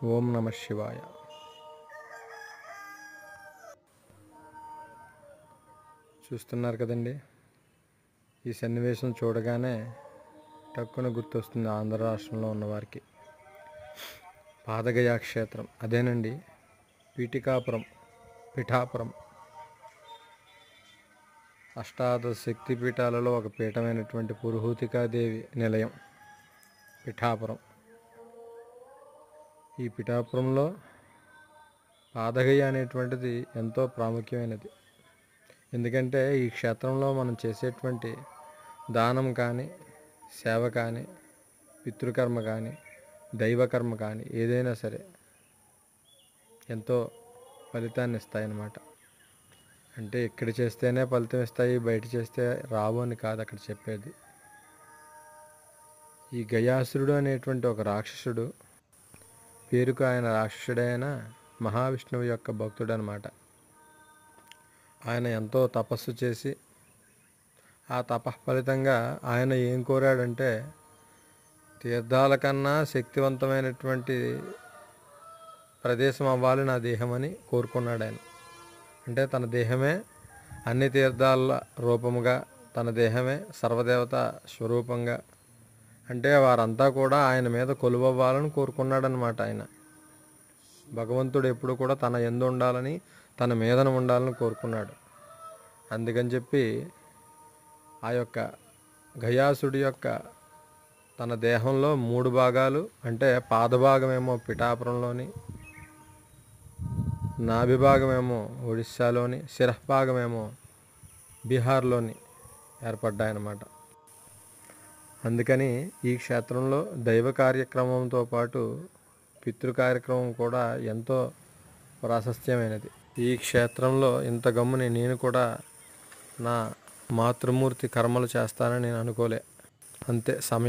ఓం నమ శివాయ. చూస్తున్నారు కదండి, ఈ సన్నివేశం చూడగానే టక్కున గుర్తొస్తుంది ఆంధ్ర రాష్ట్రంలో ఉన్నవారికి పాదగయా క్షేత్రం. అదేనండి పిఠాపురం. అష్టాదశ శక్తి పీఠాలలో ఒక పీఠమైనటువంటి పురుహూతికాదేవి నిలయం పిఠాపురం. ఈ పిఠాపురంలో పాదగయ అనేటువంటిది ఎంతో ప్రాముఖ్యమైనది. ఎందుకంటే ఈ క్షేత్రంలో మనం చేసేటువంటి దానం కానీ, సేవ కానీ, పితృకర్మ కానీ, దైవకర్మ కానీ ఏదైనా సరే ఎంతో ఫలితాన్ని ఇస్తాయన్నమాట. అంటే ఇక్కడ చేస్తేనే ఫలితం ఇస్తాయి, బయట చేస్తే రావు అని కాదు అక్కడ చెప్పేది. ఈ గయాసురుడు అనేటువంటి ఒక రాక్షసుడు, పేరుకు ఆయన రాక్షసుడైన మహావిష్ణువు యొక్క భక్తుడు అనమాట. ఆయన ఎంతో తపస్సు చేసి ఆ తపఫలితంగా ఆయన ఏం కోరాడంటే తీర్థాల కన్నా శక్తివంతమైనటువంటి ప్రదేశం అవ్వాలి నా దేహం అని కోరుకున్నాడు ఆయన. అంటే తన దేహమే అన్ని తీర్థాల రూపముగా, తన దేహమే సర్వదేవత స్వరూపంగా, అంటే వారంతా కూడా ఆయన మీద కొలువవ్వాలని కోరుకున్నాడనమాట. ఆయన భగవంతుడు ఎప్పుడు కూడా తన యందు ఉండాలని, తన మీదన ఉండాలని కోరుకున్నాడు. అందుకని చెప్పి ఆ యొక్క గయాసుడి యొక్క తన దేహంలో 3 భాగాలు, అంటే పాదభాగమేమో పిఠాపురంలోని, నాభిభాగమేమో ఒడిస్సాలోని, శిరఃభాగమేమో బీహార్లోని ఏర్పడ్డాయన్నమాట. అందుకని ఈ క్షేత్రంలో దైవ కార్యక్రమంతో పాటు పితృ కార్యక్రమం కూడా ఎంతో ప్రాశస్త్యమైనది. ఈ క్షేత్రంలో ఇంత గమ్ముని నేను కూడా నా మాతృమూర్తి కర్మలు చేస్తానని నేను అనుకోలే. అంతే సమయం